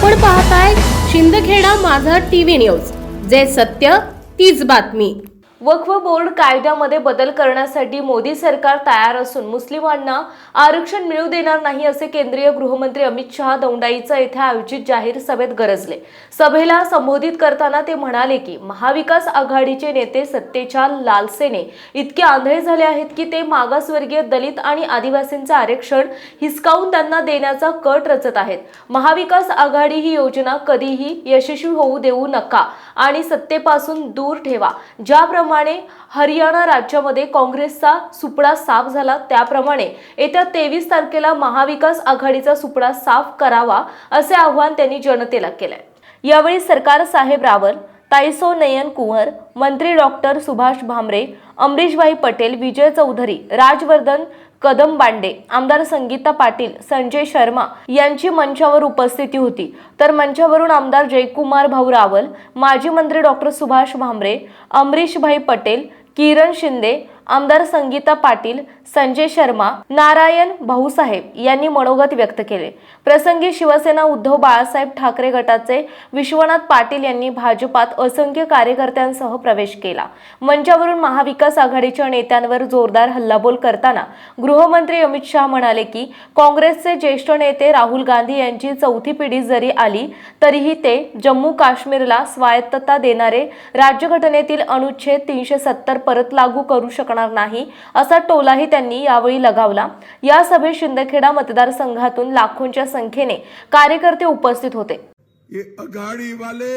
आपण पाहताय शिंदखेडा माझा टीव्ही न्यूज, जे सत्य तीच बातमी। वक्फ बोर्ड कायद्यामध्ये बदल करण्यासाठी मोदी सरकार तयार असून मुस्लिमांना आरक्षण मिळू देणार नाही असे केंद्रीय गृहमंत्री अमित शहा दौंडाईचा येथे आयोजित जाहीर सभेत गरजले। सभेला संबोधित करताना ते म्हणाले की महाविकास आघाडीचे नेते सत्तेच्या लालसेने इतके आंधळे झाले आहेत की ते मागासवर्गीय, दलित आणि आदिवासींचे आरक्षण हिसकावून त्यांना देण्याचा कट रचत आहेत। महाविकास आघाडी ही योजना कधीही यशस्वी होऊ देऊ नका आणि सत्तेपासून दूर ठेवा। ज्याप्रमाणे हरियाणा राज्यामध्ये काँग्रेसचा सुपडा साफ झाला, त्याप्रमाणे येत्या 23 तारखेला महाविकास आघाडीचा सुपडा साफ करावा असे आवाहन त्यांनी जनतेला केले। यावेळी सरकार साहेब रावल, ताईसो नयन कुंवर, मंत्री डॉक्टर सुभाष भामरे, अमरीशभाई पटेल, विजय चौधरी, राजवर्धन कदमबांडे, आमदार संगीता पाटील, संजय शर्मा यांची मंचावर उपस्थिती होती। तर मंचावरून आमदार जयकुमार भाऊ रावल, माजी मंत्री डॉक्टर सुभाष भामरे, अमरीशभाई पटेल, किरण शिंदे, आमदार संगीता पाटील, संजय शर्मा, नारायण भाऊसाहेब यांनी मनोगत व्यक्त केले। प्रसंगी शिवसेना उद्धव बाळासाहेब ठाकरे गटाचे विश्वनाथ पाटील यांनी भाजपात असंख्य कार्यकर्त्यांसह प्रवेश केला। मंचावरून महाविकास आघाडीच्या नेत्यांवर जोरदार हल्लाबोल करताना गृहमंत्री अमित शहा म्हणाले की काँग्रेसचे ज्येष्ठ नेते राहुल गांधी यांची चौथी पिढी जरी आली तरीही ते जम्मू काश्मीरला स्वायत्तता देणारे राज्यघटनेतील अनुच्छेद 370 परत लागू करू शकणार नाही असा टोलाही त्यांनी यावेळी लगावला। या सभेत शिंदखेडा मतदारसंघातून लाखोंच्या संख्येने कार्यकर्ते उपस्थित होते। ये अघाड़ी वाले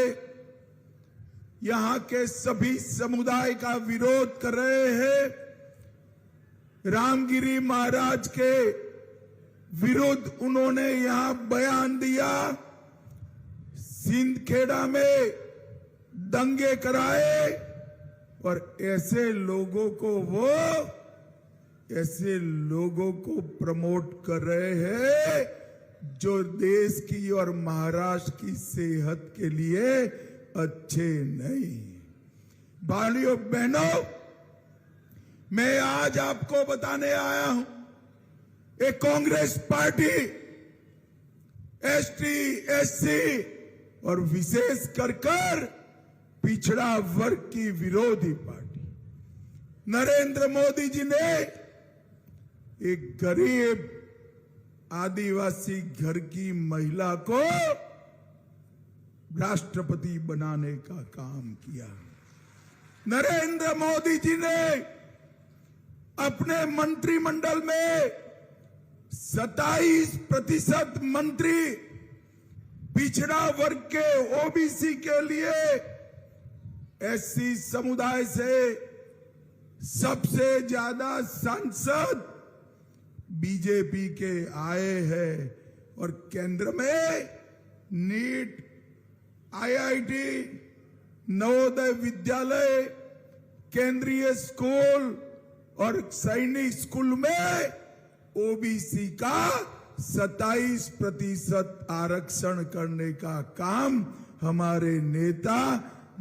यहाँ के सभी समुदाय का विरोध कर रहे हैं। रामगिरी महाराज के विरुद्ध उन्होंने यहाँ बयान दिया, सिंदखेड़ा में दंगे कराए और ऐसे लोगों को प्रमोट कर रहे हैं जो देश की और महाराष्ट्र की सेहत के लिए अच्छे नहीं। भाइयों बहनों, मैं आज आपको बताने आया हूं, एक कांग्रेस पार्टी एसटी, एससी और विशेष कर पिछड़ा वर्ग की विरोधी पार्टी नरेंद्र मोदी जी ने एक गरीब आदिवासी घर की महिला को राष्ट्रपति बनाने का काम किया। नरेंद्र मोदी जी ने अपने मंत्रिमंडल में 27% मंत्री पिछड़ा वर्ग के, ओबीसी के लिए, एससी समुदाय से सबसे ज्यादा सांसद बीजेपी के आए हैं और केंद्र में नीट, आईआईटी, नवोदय विद्यालय, केंद्रीय स्कूल और सैनिक स्कूल में ओबीसी का 27% आरक्षण करने का काम हमारे नेता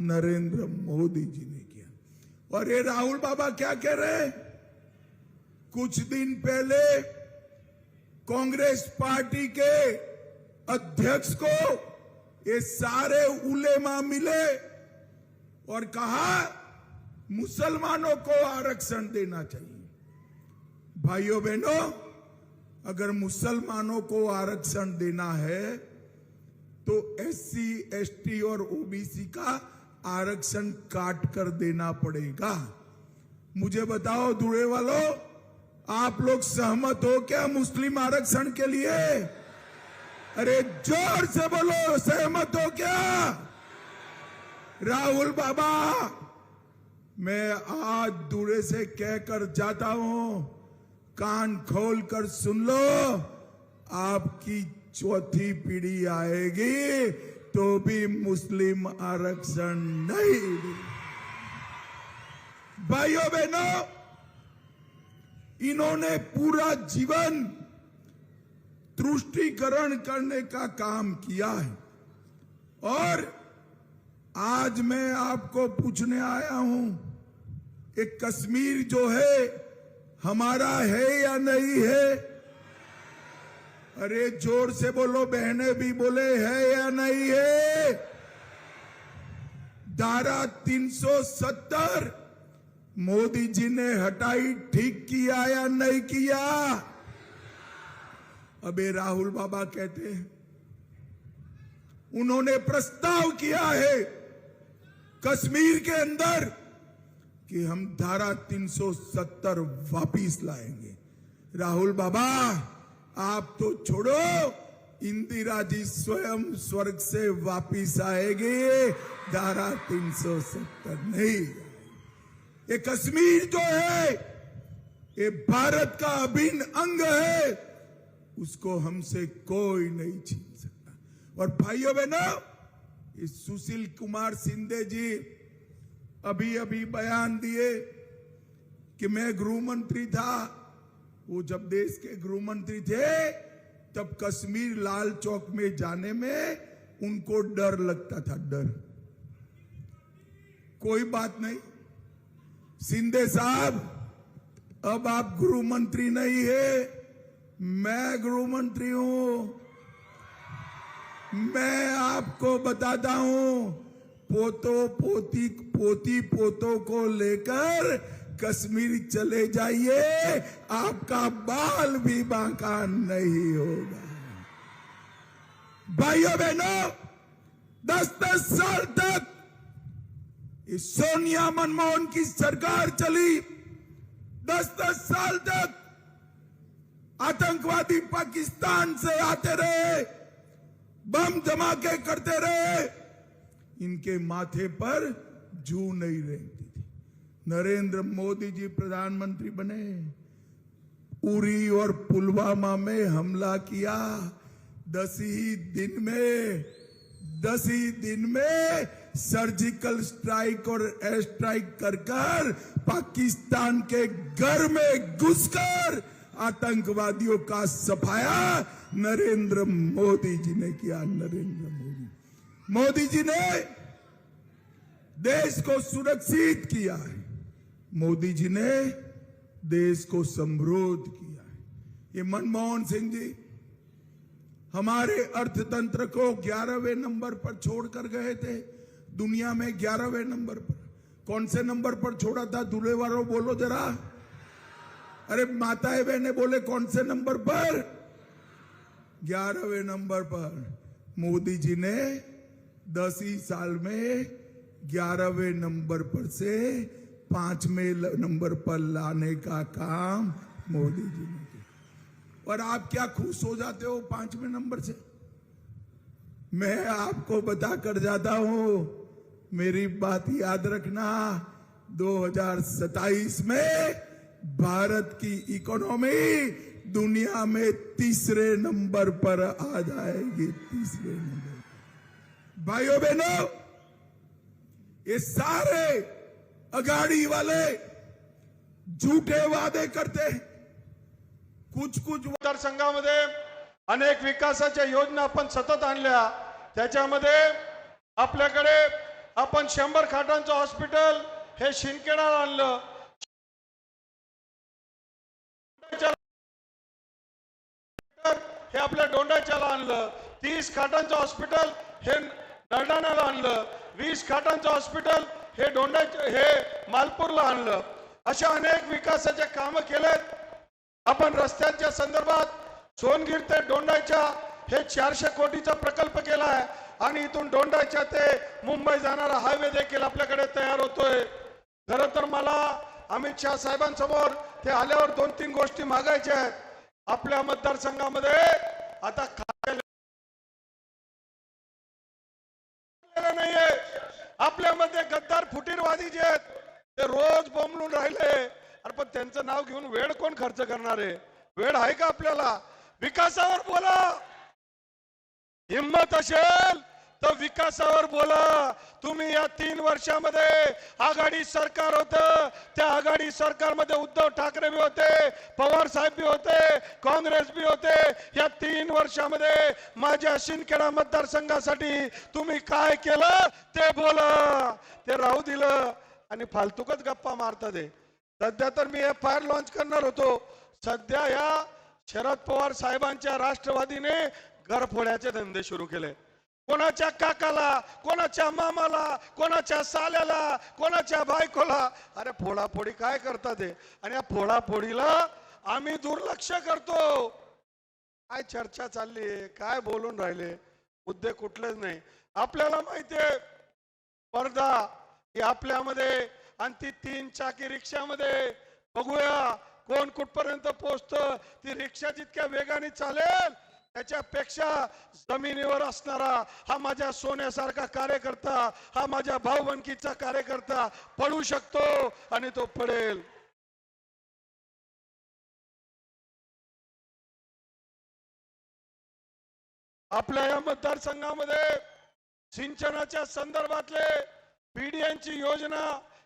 नरेंद्र मोदी जी ने किया। और ये राहुल बाबा क्या कह रहे हैं? कुछ दिन पहले कांग्रेस पार्टी के अध्यक्ष को ये सारे उलेमा मिले और कहा मुसलमानों को आरक्षण देना चाहिए। भाइयों बहनों, अगर मुसलमानों को आरक्षण देना है तो एससी, एसटी और ओबीसी का आरक्षण काट कर देना पड़ेगा। मुझे बताओ धुरे वालों, आप लोग सहमत हो क्या मुस्लिम आरक्षण के लिए? अरे जोर से बोलो, सहमत हो क्या? राहुल बाबा, मैं आज दूरे से कहकर जाता हूं, कान खोल कर सुन लो, आपकी चौथी पीढ़ी आएगी तो भी मुस्लिम आरक्षण नहीं। भाइयों बहनों, इन्होंने पूरा जीवन तुष्टीकरण करने का काम किया है और आज मैं आपको पूछने आया हूं, एक कश्मीर जो है हमारा है या नहीं है? अरे जोर से बोलो, बहनें भी बोले, है या नहीं है? धारा 370 मोदी जी ने हटाई, ठीक किया या नहीं किया? अबे राहुल बाबा कहते हैं उन्होंने प्रस्ताव किया है कश्मीर के अंदर कि हम धारा 370 वापिस लाएंगे। राहुल बाबा आप तो छोड़ो, इंदिरा जी स्वयं स्वर्ग से वापिस आएगी, धारा 370 नहीं। ये कश्मीर जो है ये भारत का अभिन्न अंग है, उसको हमसे कोई नहीं छीन सकता। और भाइयों बहनों, इस सुशील कुमार शिंदे जी अभी अभी बयान दिए कि मैं गृह मंत्री था, वो जब देश के गृह मंत्री थे तब कश्मीर लाल चौक में जाने में उनको डर लगता था, डर। कोई बात नहीं शिंदे साहब, अब आप गृह मंत्री नहीं है, मैं गृह मंत्री हूं। मैं आपको बताता हूं, पोती पोतों को लेकर कश्मीर चले जाइए, आपका बाल भी बांका नहीं होगा। भाइयों बहनों, 10-10 साल तक इस सोनिया मनमोहन की सरकार चली, 10-10 साल तक आतंकवादी पाकिस्तान से आते रहे, बम धमाके करते रहे, इनके माथे पर जू नहीं रहती थी। नरेंद्र मोदी जी प्रधानमंत्री बने, उरी और पुलवामा में हमला किया, 10 ही दिन में सर्जिकल स्ट्राइक और एयर स्ट्राइक कर पाकिस्तान के घर में घुसकर आतंकवादियों का सफाया नरेंद्र मोदी जी ने किया। नरेंद्र मोदी जी ने देश को सुरक्षित किया है, मोदी जी ने देश को समृद्ध किया है। ये मनमोहन सिंह जी हमारे अर्थतंत्र को 11वें नंबर पर छोड़कर गए थे, दुनिया में 11वें नंबर पर। कौन से नंबर पर छोड़ा था? दूल्हे वालों बोलो जरा, अरे माताएं बहनें बोले कौन से नंबर पर? 11वें नंबर पर। मोदी जी ने 10 ही साल में 11वें नंबर पर से 5वें नंबर पर लाने का काम मोदी जी ने किया। और आप क्या खुश हो जाते हो 5वें नंबर से? मैं आपको बता कर जाता हूं, मेरी बात याद रखना, 2027 में भारत की इकोनॉमी दुनिया में 3रे नंबर पर आ जाएगी, 3रे नंबर। भाइयों बहनों, ये सारे अघाड़ी वाले झूठे वादे करते हैं। कुछ मतदारसंघामध्ये अनेक विकासाच्या योजना आपण सतत आणल्या, त्याच्यामध्ये आपल्याकडे आपण 100 खाटांचं हॉस्पिटल हे शिंदखेड्याला आणलं, हे आपल्या डोंडाच्याला आणलं, 30 खाटांचं हॉस्पिटल हे नरडाण्याला आणलं, 20 खाटांचं हॉस्पिटल हे हे मालपूरला आणलं. अशा अनेक विकासाचे कामं केलेत आपण. रस्त्यांच्या संदर्भात सोनगीर ते डोंडाच्या हे 400 कोटीचा प्रकल्प केला आहे आणि इथून डोंडाच्या ते मुंबई जाणारा हायवे देखील आपल्याकडे तयार होतोय. खरं तर मला अमित शाह साहेबांसमोर ते आल्यावर 2-3 गोष्टी मागायच्या आहेत. आपल्या मतदारसंघामध्ये आता नाहीये, आपल्यामध्ये गद्दार फुटीरवादी जे आहेत ते रोज बोंबलून राहिले. अरे पण त्यांचं नाव घेऊन वेळ कोण खर्च करणार आहे? वेळ आहे का आपल्याला? विकासावर बोला, हिम्मत असेल तर विकासावर बोला. तुम्ही या 3 वर्षामध्ये आघाडी सरकार होतं, त्या आघाडी सरकारमध्ये उद्धव ठाकरे भी होते, पवार साहेब भी होते, काँग्रेस भी होते. या 3 वर्षामध्ये माझ्या शिंदखेडा मतदारसंघासाठी तुम्ही काय केलं ते बोला. ते राहू दिलं आणि फालतूकच गप्पा मारतात. सध्या तर मी FIR लॉन्च करणार होतो. सध्या या शरद पवार साहेबांच्या राष्ट्रवादीने घरफोड्याचे धंदे सुरू केले. कोणाच्या काकाला, कोणाच्या मामाला, कोणाच्या साल्याला, कोणाच्या बायकोला. अरे फोडाफोडी काय करतात ते? आणि या फोडाफोडीला आम्ही दुर्लक्ष करतो. काय चर्चा चालली आहे, काय बोलून राहिले, मुद्दे कुठलेच नाही. आपल्याला माहितीये स्पर्धा ही आपल्यामध्ये, आणि ती 3 चाकी रिक्षामध्ये बघूया कोण कुठपर्यंत पोहोचतं. ती रिक्षा जितक्या वेगाने चालेल त्याच्यापेक्षा जमिनीवर असणारा हा माझ्या सोन्यासारखा कार्यकर्ता, हा माझ्या भाऊबंदकीचा कार्यकर्ता पडू शकतो आणि तो पडेल. आपल्या या मतदारसंघामध्ये सिंचनाच्या संदर्भातले बीडीएनची योजना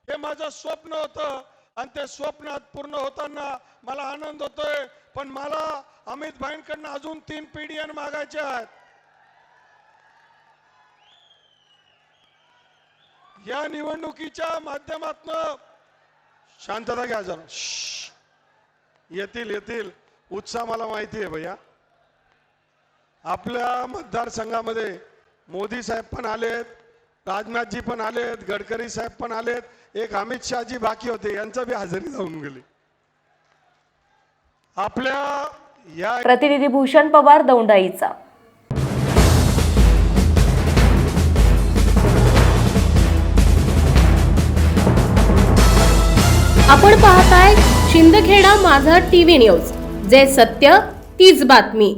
हे माझं स्वप्न होतं, आणि ते स्वप्नात पूर्ण होताना मला आनंद होतोय. पण मला अमित भाईंकडनं अजून 3 पीडीएन मागायचे आहेत. या निवडणुकीच्या माध्यमातून शांतता घ्या जरा. येतील उत्साह मला माहिती आहे भैया. आपल्या मतदारसंघामध्ये मोदी साहेब पण आलेत, राजनाथजी पण आलेत, गडकरी साहेब पण आलेत, एक अमित शहाजी बाकी होते, यांचा बी हजेरी जाऊन गेली. आपल्या या प्रतिनिधी भूषण पवार दौंडाईचा. आपण पाहताय शिंदखेडा माझा टीव्ही न्यूज, जे सत्य तीच बातमी.